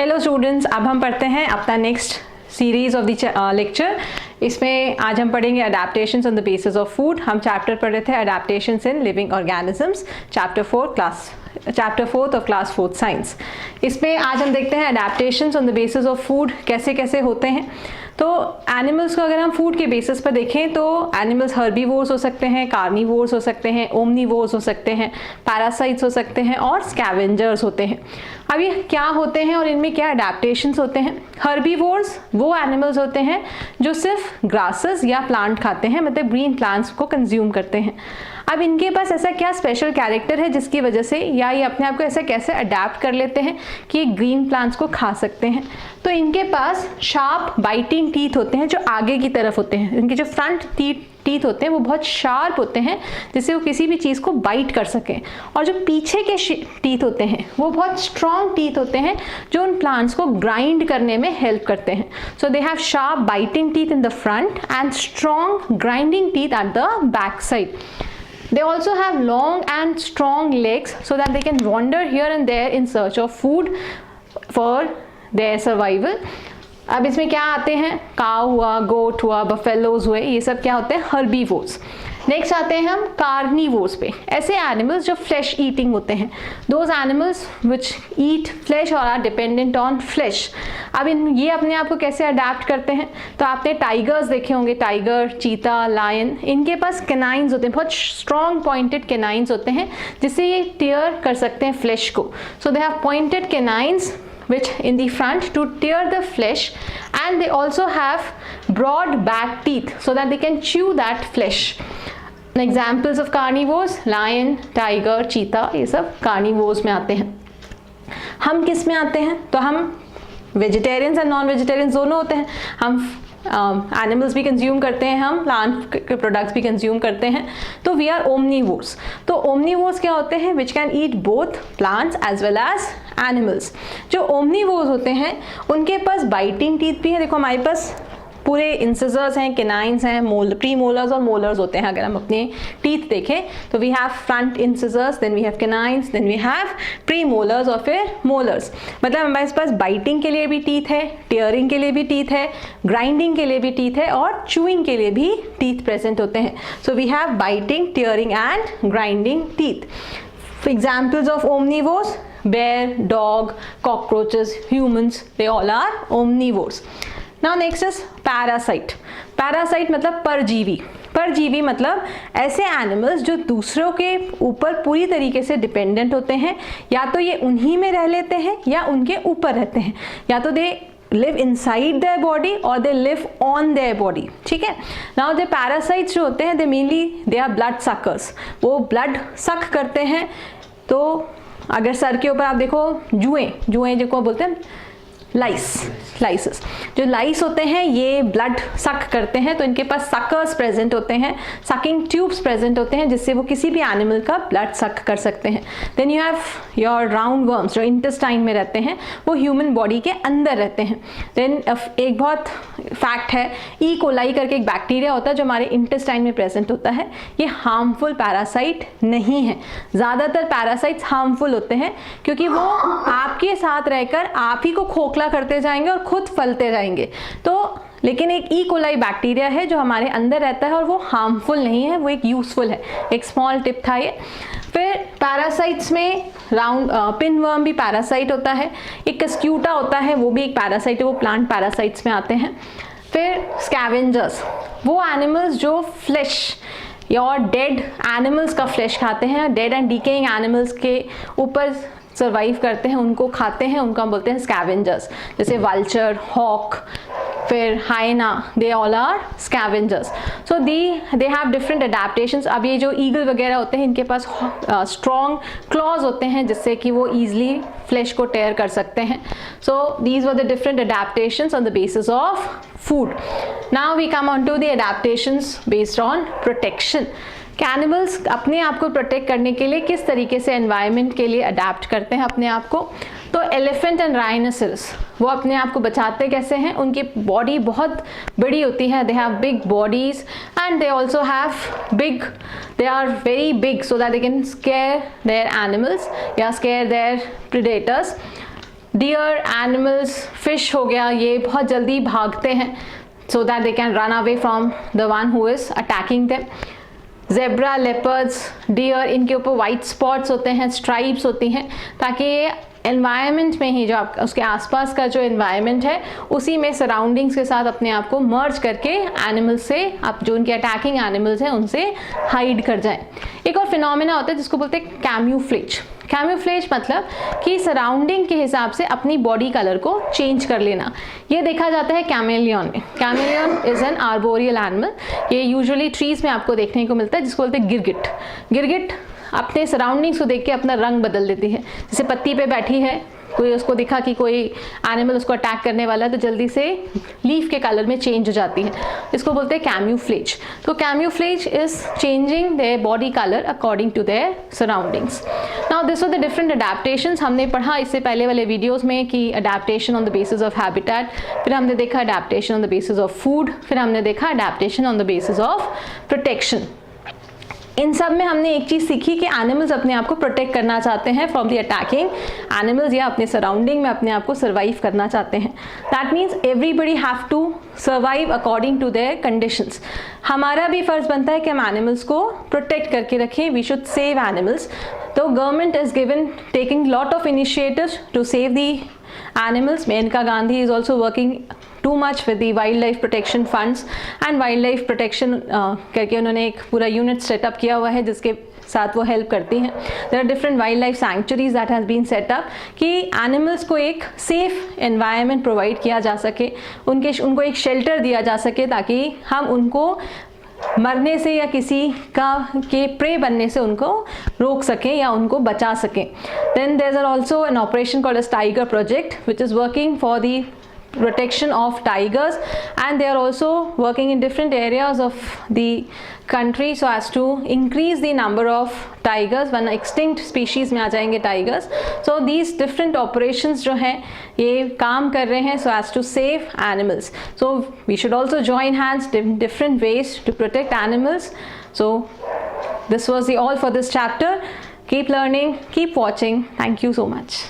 Hello students, अब हम पढ़ते हैं अपना next series of the lecture. इसमें आज हम पढ़ेंगे adaptations on the basis of food. हम चैप्टर पढ़ रहे थे adaptations in living organisms, chapter 4th of class 4th science. इसमें आज हम देखते हैं adaptations on the basis of food कैसे कैसे होते हैं। तो एनिमल्स को अगर हम फूड के बेसिस पर देखें तो एनिमल्स हर्बीवोर्स हो सकते हैं, कार्निवोर्स हो सकते हैं, ओमनीवोर्स हो सकते हैं, पैरासाइट्स हो सकते हैं और स्कैवेंजर्स होते हैं। अब ये क्या होते हैं और इनमें क्या अडेप्टेशंस होते हैं। हर्बीवोर्स वो एनिमल्स होते हैं जो सिर्फ ग्रासेस या प्लांट खाते हैं, मतलब ग्रीन प्लांट्स को कंज्यूम करते हैं। अब इनके पास ऐसा क्या स्पेशल कैरेक्टर है जिसकी वजह से या ये अपने आप को ऐसा कैसे अडेप्ट कर लेते हैं कि ये ग्रीन प्लांट्स को खा सकते हैं। तो इनके पास शार्प बाइटिंग टीथ होते हैं जो आगे की तरफ होते हैं। इनके जो फ्रंट टीथ होते हैं वो बहुत शार्प होते हैं जिससे वो किसी भी चीज़ को बाइट कर सकें। और जो पीछे के टीथ होते हैं वो बहुत स्ट्रॉन्ग टीथ होते हैं जो उन प्लांट्स को ग्राइंड करने में हेल्प करते हैं। So they have sharp biting teeth in the front end strong grinding teeth at the back side. They also have long and strong legs so that they can wander here and there in search of food for their survival. अब इसमें क्या आते हैं, काव हुआ, गोट हुआ, buffaloes हुए, ये सब क्या होते हैं, हर्बीवोर्स. नेक्स्ट आते हैं हम कार्निवोर्स पे, ऐसे एनिमल्स जो फ्लैश ईटिंग होते हैं. Those animals which eat flash और आर डिपेंडेंट ऑन फ्लैश. अब ये अपने आप को कैसे अडेप्ट करते हैं, तो आपने टाइगर्स देखे होंगे, टाइगर, चीता, लायन, इनके पास कैनाइंस होते हैं, बहुत स्ट्रॉन्ग पॉइंटेड कैनाइंस होते हैं जिससे ये टीयर कर सकते हैं फ्लैश को. So they have pointed canines which in the front to tear the flesh, and they also have broad back teeth so that they can chew that flesh. Examples of carnivores, lion, tiger, cheetah, ये सब carnivores में आते हैं. हम किस में आते हैं, तो हम वेजिटेरियंस एंड नॉन वेजिटेरियंस दोनों होते हैं. हम एनिमल्स भी कंज्यूम करते हैं, हम प्लांट के प्रोडक्ट्स भी कंज्यूम करते हैं, तो वी आर ओमनीवोर्स. तो ओमनीवोर्स क्या होते हैं, which can eat both plants as well as animals. जो ओमनीवोर्स होते हैं उनके पास बाइटिंग टीथ भी है. देखो हमारे पास पूरे इंसिजर्स हैं, कैनाइंस हैं, प्री मोलर्स और मोलर्स होते हैं. अगर हम अपने टीथ देखें तो we have front incisors, then we have canines, then we have premolars और फिर मोलर्स. मतलब हमारे पास बाइटिंग के लिए भी टीथ है, टियरिंग के लिए भी टीथ है, ग्राइंडिंग के लिए भी टीथ है और चूइंग के लिए भी टीथ प्रेजेंट होते हैं. So we have biting, tearing and grinding teeth. Examples of omnivores, bear, dog, cockroaches, humans, they all are omnivores. Now next is parasite. Parasite मतलब परजीवी. परजीवी मतलब ऐसे एनिमल्स जो दूसरों के ऊपर पूरी तरीके से डिपेंडेंट होते हैं, या तो ये उन्हीं में रह लेते हैं या उनके ऊपर रहते हैं, या तो दे live inside their body or they live on their body. ठीक है. Now the parasites जो होते हैं, they mainly they are blood suckers. वो blood suck करते हैं. तो अगर सर के ऊपर आप देखो जुएं जो को बोलते हैं लाइसेस, जो लाइस होते हैं ये ब्लड सक करते हैं, तो इनके पास सकर्स प्रेजेंट होते हैं, सकिंग ट्यूब्स प्रेजेंट होते हैं जिससे वो किसी भी एनिमल का ब्लड सक कर सकते हैं. Then you have your roundworms जो इंटेस्टाइन में रहते हैं, वो ह्यूमन बॉडी के अंदर रहते हैं. देन एक बहुत फैक्ट है, ई कोलाई करके एक बैक्टीरिया होता है जो हमारे इंटेस्टाइन में प्रेजेंट होता है. ये हार्मफुल पैरासाइट नहीं है. ज़्यादातर पैरासाइट्स हार्मफुल होते हैं क्योंकि वो आपके साथ रहकर आप ही को खोखला करते जाएंगे और खुद फलते जाएंगे. तो लेकिन एक ई कोलाई बैक्टीरिया है जो हमारे अंदर रहता है और वो हार्मफुल नहीं है, वो एक यूजफुल है. एक स्मॉल टिप था ये. फिर पैरासाइट्स में राउंड पिनवर्म भी पैरासाइट होता है. एक कस्क्यूटा होता है, वो भी एक पैरासाइट है, वो प्लांट पैरासाइट्स में आते हैं. फिर स्कैवेंजर्स, वो एनिमल्स जो फ्लैश या डेड एनिमल्स का फ्लैश खाते हैं, डेड एंड डिकेइंग एनिमल्स के ऊपर सर्वाइव करते हैं, उनको खाते हैं, उनको हम बोलते हैं स्कैवेंजर्स. जैसे वल्चर, हॉक, फिर hyena, they all are scavengers. So they have different adaptations. अब ये जो ईगल वगैरह होते हैं इनके पास स्ट्रॉन्ग क्लॉज होते हैं जिससे कि वो ईजिली फ्लैश को टेयर कर सकते हैं. So these were the different adaptations on the basis of food. Now we come on to the adaptations based on protection. कैनिमल्स अपने आप को प्रोटेक्ट करने के लिए किस तरीके से एनवायरनमेंट के लिए अडेप्ट करते हैं अपने आप को. तो एलिफेंट एंड राइनोसरस वो अपने आप को बचाते कैसे हैं, उनकी बॉडी बहुत बड़ी होती है. They have big bodies and they also have they are very big so that they can scare their animals या scare their predators. Deer, animals, fish हो गया, ये बहुत जल्दी भागते हैं so that they can run away from the one who is attacking them. Zebra, leopards, deer, इनके ऊपर वाइट स्पॉट्स होते हैं, स्ट्राइप्स होती हैं, ताकि ये एनवायरनमेंट में ही जो आप उसके आसपास का जो एनवायरनमेंट है उसी में सराउंडिंग्स के साथ अपने आप को मर्ज करके एनिमल्स से, आप जो उनके अटैकिंग एनिमल्स हैं उनसे हाइड कर जाएं. एक और फिनोमेना होता है जिसको बोलते हैं कैम्यूफ्लेज. कैम्यूफ्लेज मतलब कि सराउंडिंग के हिसाब से अपनी बॉडी कलर को चेंज कर लेना. ये देखा जाता है कैमेलियन में. Chameleon is an arboreal animal. ये यूजुअली ट्रीज में आपको देखने को मिलता है, जिसको बोलते हैं गिरगिट. गिरगिट अपने सराउंडिंग्स को देख के अपना रंग बदल देती है. जैसे पत्ती पे बैठी है, कोई उसको दिखा कि कोई एनिमल उसको अटैक करने वाला है, तो जल्दी से लीफ के कलर में चेंज हो जाती है. इसको बोलते हैं कैम्यूफ्लेज. तो camouflage is changing their body colour according to their surroundings. Now this are the different adaptations. हमने पढ़ा इससे पहले वाले वीडियोस में कि adaptation on the basis of habitat, फिर हमने देखा adaptation on the basis of food, फिर हमने देखा adaptation on the basis of protection. इन सब में हमने एक चीज़ सीखी कि एनिमल्स अपने आप को प्रोटेक्ट करना चाहते हैं फ्रॉम द अटैकिंग एनिमल्स, या अपने सराउंडिंग में अपने आप को सर्वाइव करना चाहते हैं. That means everybody have to survive according to their conditions. हमारा भी फर्ज बनता है कि हम एनिमल्स को प्रोटेक्ट करके रखें. We should save animals. तो government is given taking lot of initiatives to save the animals. Menka Gandhi is also working too much with the wildlife protection funds and wildlife protection करके उन्होंने एक पूरा unit setup किया हुआ है जिसके साथ वो हेल्प करती हैं. There are different wildlife sanctuaries that has been set up कि एनिमल्स को एक सेफ एनवायरनमेंट प्रोवाइड किया जा सके, उनको एक शेल्टर दिया जा सके, ताकि हम उनको मरने से या किसी का के प्रे बनने से उनको रोक सकें या उनको बचा सकें. Then there are also an operation called as tiger project which is working for the protection of tigers, and they are also working in different areas of the country so as to increase the number of tigers. One extinct species में आ जाएंगे tigers. So these different operations जो हैं ये काम कर रहे हैं so as to save animals. So we should also join hands in different ways to protect animals. So this was all for this chapter. Keep learning, keep watching. Thank you so much.